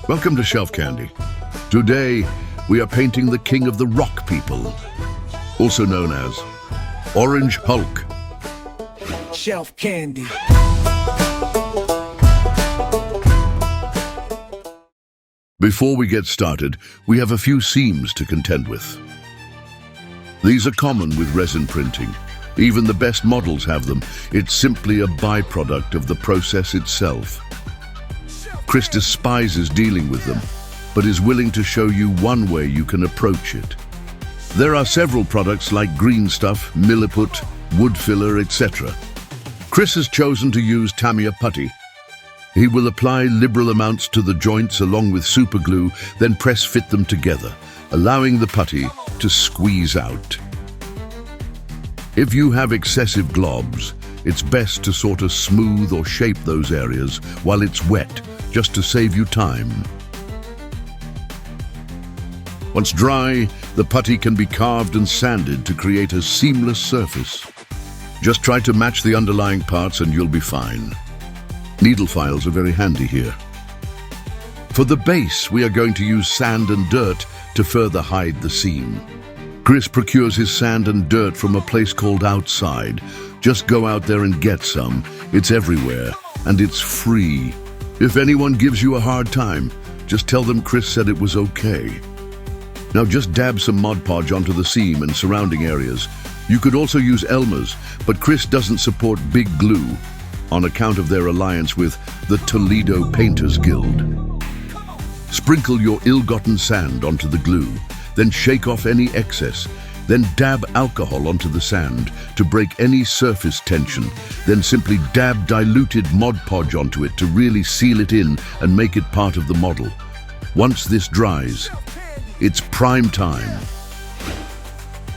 Welcome to Shelf Candy. Today, we are painting the king of the rock people, also known as Orange Hulk. Shelf Candy. Before we get started, we have a few seams to contend with. These are common with resin printing. Even the best models have them. It's simply a byproduct of the process itself. Chris despises dealing with them, but is willing to show you one way you can approach it. There are several products like green stuff, milliput, wood filler, etc. Chris has chosen to use Tamiya putty. He will apply liberal amounts to the joints along with super glue, then press fit them together, allowing the putty to squeeze out. If you have excessive globs, it's best to sort of smooth or shape those areas while it's wet, just to save you time. Once dry, the putty can be carved and sanded to create a seamless surface. Just try to match the underlying parts and you'll be fine. Needle files are very handy here. For the base, we are going to use sand and dirt to further hide the seam. Chris procures his sand and dirt from a place called Outside. Just go out there and get some. It's everywhere, and it's free. If anyone gives you a hard time, just tell them Chris said it was okay. Now just dab some Mod Podge onto the seam and surrounding areas. You could also use Elmer's, but Chris doesn't support Big Glue on account of their alliance with the Toledo Painters Guild. Sprinkle your ill-gotten sand onto the glue, then shake off any excess. Then dab alcohol onto the sand to break any surface tension. Then simply dab diluted Mod Podge onto it to really seal it in and make it part of the model. Once this dries, it's prime time.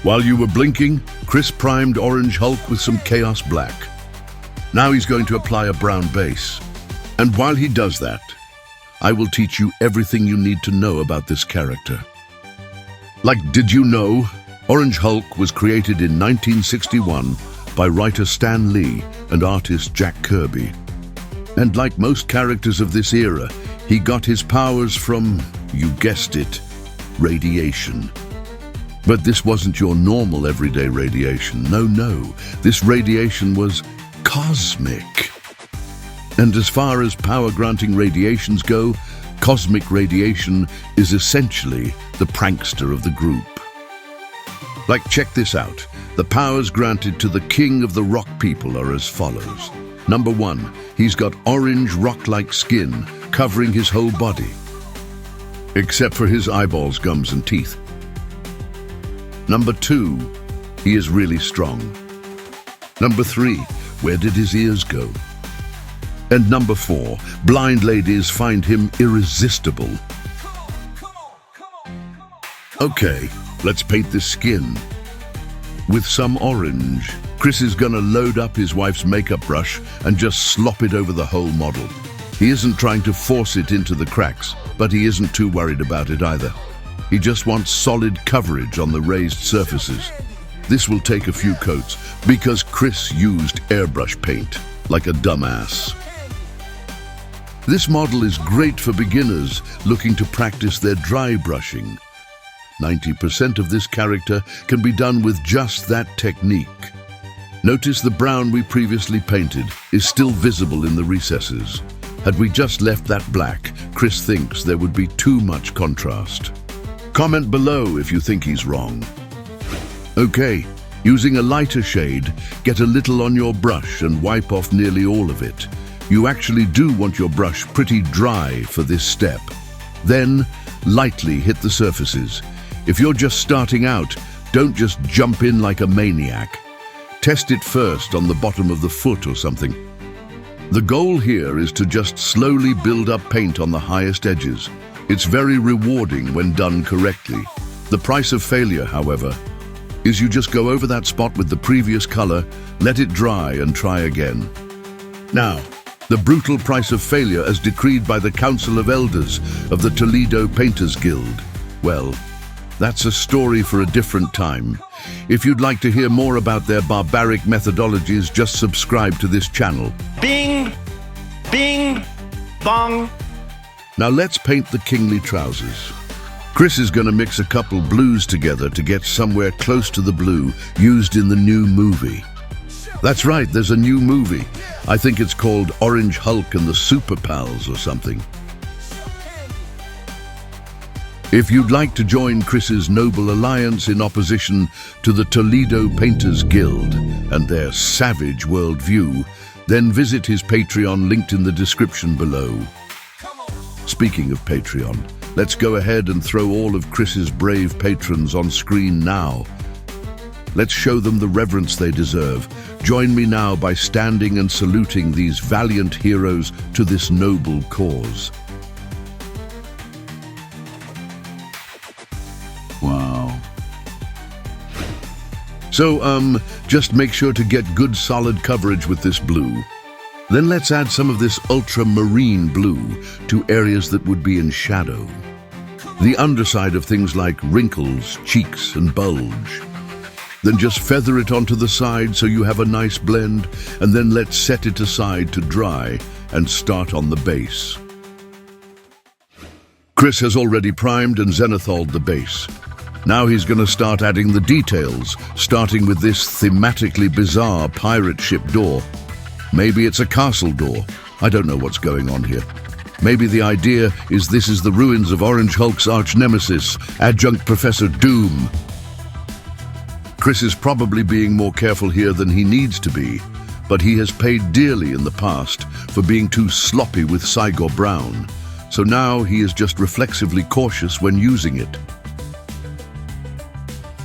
While you were blinking, Chris primed Orange Hulk with some Chaos Black. Now he's going to apply a brown base. And while he does that, I will teach you everything you need to know about this character. Like, did you know? Orange Hulk was created in 1961 by writer Stan Lee and artist Jack Kirby. And like most characters of this era, he got his powers from, you guessed it, radiation. But this wasn't your normal everyday radiation. No, this radiation was cosmic. And as far as power-granting radiations go, cosmic radiation is essentially the prankster of the group. Like, check this out. The powers granted to the king of the rock people are as follows. Number 1, he's got orange rock-like skin covering his whole body, except for his eyeballs, gums, and teeth. Number 2, he is really strong. Number 3, where did his ears go? And number 4, blind ladies find him irresistible. Okay, let's paint this skin with some orange. Chris is gonna load up his wife's makeup brush and just slop it over the whole model. He isn't trying to force it into the cracks, but he isn't too worried about it either. He just wants solid coverage on the raised surfaces. This will take a few coats because Chris used airbrush paint like a dumbass. This model is great for beginners looking to practice their dry brushing. 90% of this character can be done with just that technique. Notice the brown we previously painted is still visible in the recesses. Had we just left that black, Chris thinks there would be too much contrast. Comment below if you think he's wrong. Okay, using a lighter shade, get a little on your brush and wipe off nearly all of it. You actually do want your brush pretty dry for this step. Then, lightly hit the surfaces. If you're just starting out, don't just jump in like a maniac. Test it first on the bottom of the foot or something. The goal here is to just slowly build up paint on the highest edges. It's very rewarding when done correctly. The price of failure, however, is you just go over that spot with the previous color, let it dry and try again. Now, the brutal price of failure as decreed by the Council of Elders of the Toledo Painters Guild. Well, that's a story for a different time. If you'd like to hear more about their barbaric methodologies, just subscribe to this channel. Bing! Bing! Bong! Now let's paint the kingly trousers. Chris is going to mix a couple blues together to get somewhere close to the blue used in the new movie. That's right, there's a new movie. I think it's called Orange Hulk and the Super Pals or something. If you'd like to join Chris's noble alliance in opposition to the Toledo Painters Guild and their savage worldview, then visit his Patreon linked in the description below. Speaking of Patreon, let's go ahead and throw all of Chris's brave patrons on screen now. Let's show them the reverence they deserve. Join me now by standing and saluting these valiant heroes to this noble cause. Wow. So, just make sure to get good solid coverage with this blue. Then let's add some of this ultramarine blue to areas that would be in shadow. The underside of things like wrinkles, cheeks, and bulge. Then just feather it onto the side so you have a nice blend, and then let's set it aside to dry and start on the base. Chris has already primed and zenithaled the base. Now he's going to start adding the details, starting with this thematically bizarre pirate ship door. Maybe it's a castle door. I don't know what's going on here. Maybe the idea is this is the ruins of Orange Hulk's arch-nemesis, Adjunct Professor Doom. Chris is probably being more careful here than he needs to be, but he has paid dearly in the past for being too sloppy with Sigor Brown, so now he is just reflexively cautious when using it.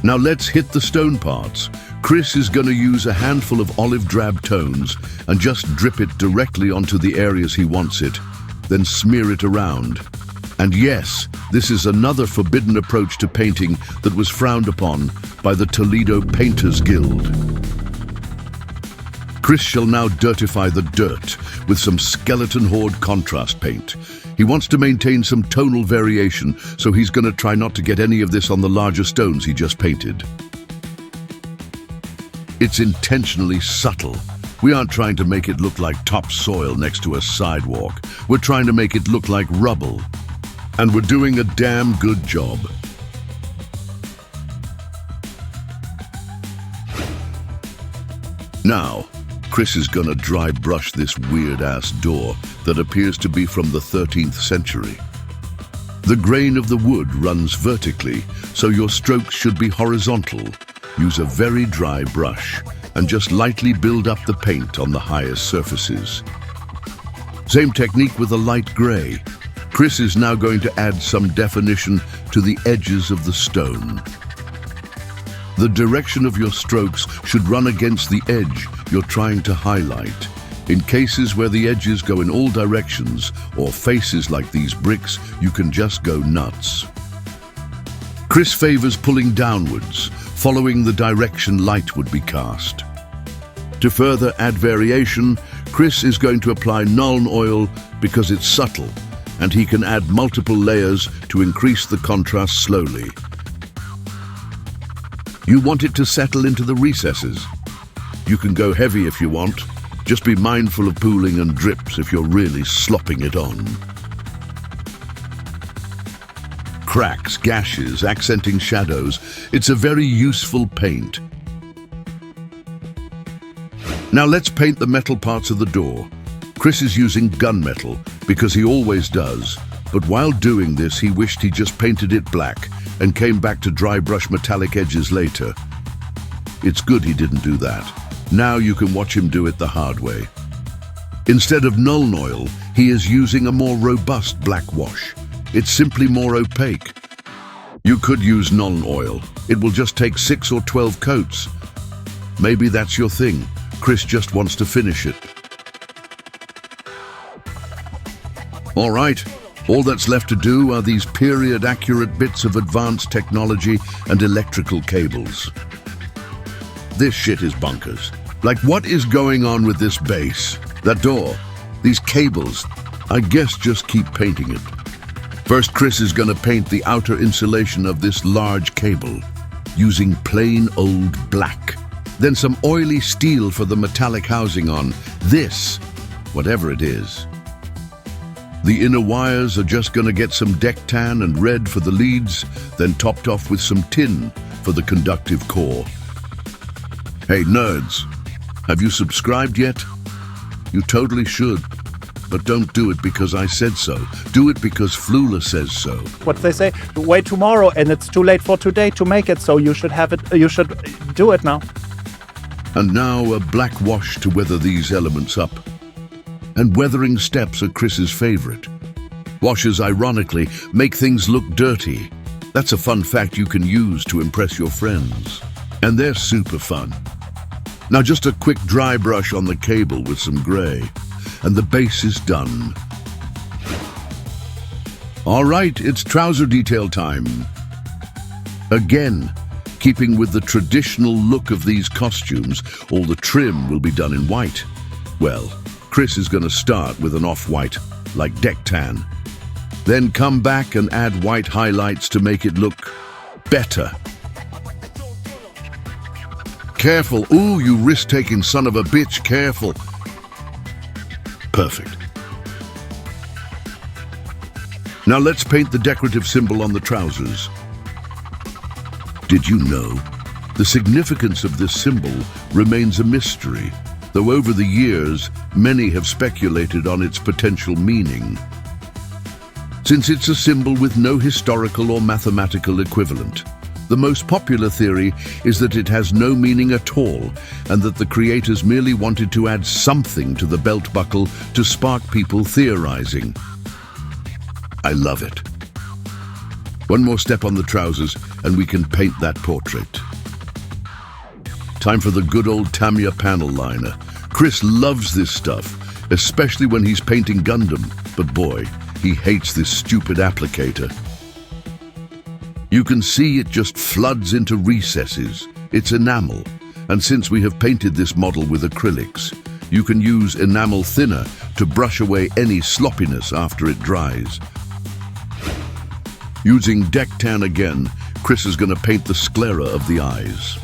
Now let's hit the stone parts. Chris is going to use a handful of olive drab tones and just drip it directly onto the areas he wants it, then smear it around. And yes, this is another forbidden approach to painting that was frowned upon by the Toledo Painters Guild. Chris shall now dirtify the dirt with some Skeleton Horde contrast paint. He wants to maintain some tonal variation, so he's going to try not to get any of this on the larger stones he just painted. It's intentionally subtle. We aren't trying to make it look like topsoil next to a sidewalk. We're trying to make it look like rubble. And we're doing a damn good job. Now, Chris is gonna dry brush this weird-ass door that appears to be from the 13th century. The grain of the wood runs vertically, so your strokes should be horizontal. Use a very dry brush and just lightly build up the paint on the highest surfaces. Same technique with a light gray. Chris is now going to add some definition to the edges of the stone. The direction of your strokes should run against the edge you're trying to highlight. In cases where the edges go in all directions, or faces like these bricks, you can just go nuts. Chris favors pulling downwards, following the direction light would be cast. To further add variation, Chris is going to apply Nuln Oil because it's subtle, and he can add multiple layers to increase the contrast slowly. You want it to settle into the recesses. You can go heavy if you want. Just be mindful of pooling and drips if you're really slopping it on. Cracks, gashes, accenting shadows. It's a very useful paint. Now let's paint the metal parts of the door. Chris is using gunmetal because he always does, but while doing this he wished he just painted it black and came back to dry brush metallic edges later. It's good he didn't do that. Now you can watch him do it the hard way. Instead of Nuln Oil, he is using a more robust black wash. It's simply more opaque. You could use Nuln Oil. It will just take 6 or 12 coats. Maybe that's your thing. Chris just wants to finish it. All right, all that's left to do are these period-accurate bits of advanced technology and electrical cables. This shit is bonkers. Like, what is going on with this base? That door? These cables? I guess just keep painting it. First, Chris is gonna paint the outer insulation of this large cable, using plain old black. Then some oily steel for the metallic housing on this, whatever it is. The inner wires are just gonna get some deck tan and red for the leads, then topped off with some tin for the conductive core. Hey nerds, have you subscribed yet? You totally should, but don't do it because I said so. Do it because Flula says so. What they say, wait tomorrow and it's too late for today to make it, so you should have it, you should do it now. And now a black wash to weather these elements up. And weathering steps are Chris's favorite. Washes, ironically, make things look dirty. That's a fun fact you can use to impress your friends. And they're super fun. Now just a quick dry brush on the cable with some gray, and the base is done. All right, it's trouser detail time. Again, keeping with the traditional look of these costumes, all the trim will be done in white. Well, Chris is going to start with an off-white, like deck tan. Then come back and add white highlights to make it look better. Careful. Ooh, you risk-taking son of a bitch, careful. Perfect. Now let's paint the decorative symbol on the trousers. Did you know? The significance of this symbol remains a mystery, though over the years, many have speculated on its potential meaning. Since it's a symbol with no historical or mathematical equivalent, the most popular theory is that it has no meaning at all, and that the creators merely wanted to add something to the belt buckle to spark people theorizing. I love it. One more step on the trousers, and we can paint that portrait. Time for the good old Tamiya panel liner. Chris loves this stuff, especially when he's painting Gundam, but boy, he hates this stupid applicator. You can see it just floods into recesses. It's enamel, and since we have painted this model with acrylics, you can use enamel thinner to brush away any sloppiness after it dries. Using deck tan again, Chris is going to paint the sclera of the eyes.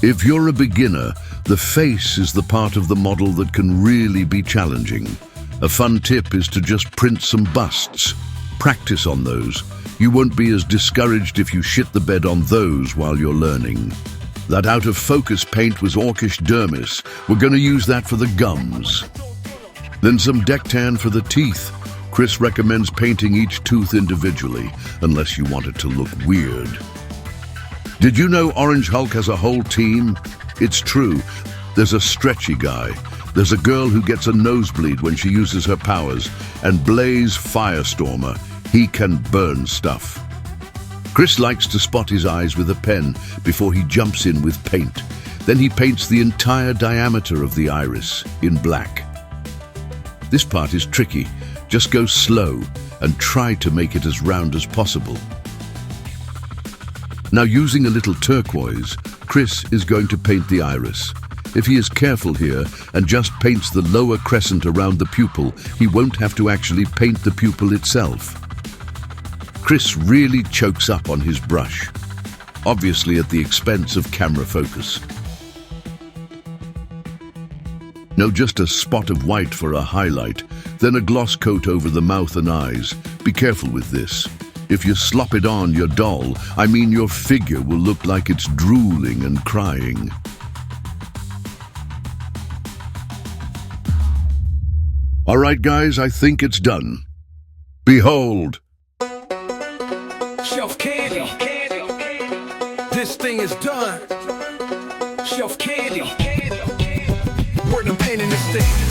If you're a beginner, the face is the part of the model that can really be challenging. A fun tip is to just print some busts. Practice on those. You won't be as discouraged if you shit the bed on those while you're learning. That out-of-focus paint was Orcish dermis. We're going to use that for the gums. Then some deck tan for the teeth. Chris recommends painting each tooth individually, unless you want it to look weird. Did you know Orange Hulk has a whole team? It's true. There's a stretchy guy. There's a girl who gets a nosebleed when she uses her powers, and Blaze Firestormer. He can burn stuff. Chris likes to spot his eyes with a pen before he jumps in with paint. Then he paints the entire diameter of the iris in black. This part is tricky. Just go slow and try to make it as round as possible. Now, using a little turquoise, Chris is going to paint the iris. If he is careful here and just paints the lower crescent around the pupil, he won't have to actually paint the pupil itself. Chris really chokes up on his brush, obviously at the expense of camera focus. Now just a spot of white for a highlight, then a gloss coat over the mouth and eyes. Be careful with this. If you slop it on your doll, I mean your figure will look like it's drooling and crying. All right, guys, I think it's done. Behold! Shelf candy. This thing is done. Shelf candy. Word of pain in this thing.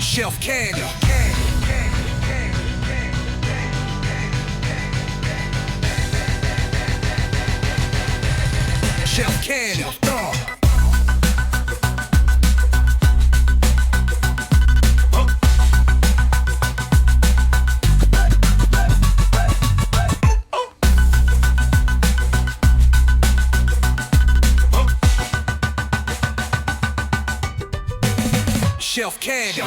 Shelf candy. Shelf candy. Shelf Candy.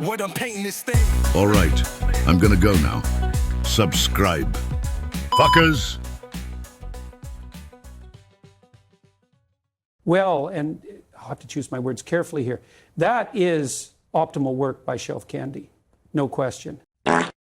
What I'm painting this thing. All right, I'm gonna go now. Subscribe. Fuckers! Well, and I'll have to choose my words carefully here. That is optimal work by Shelf Candy, no question.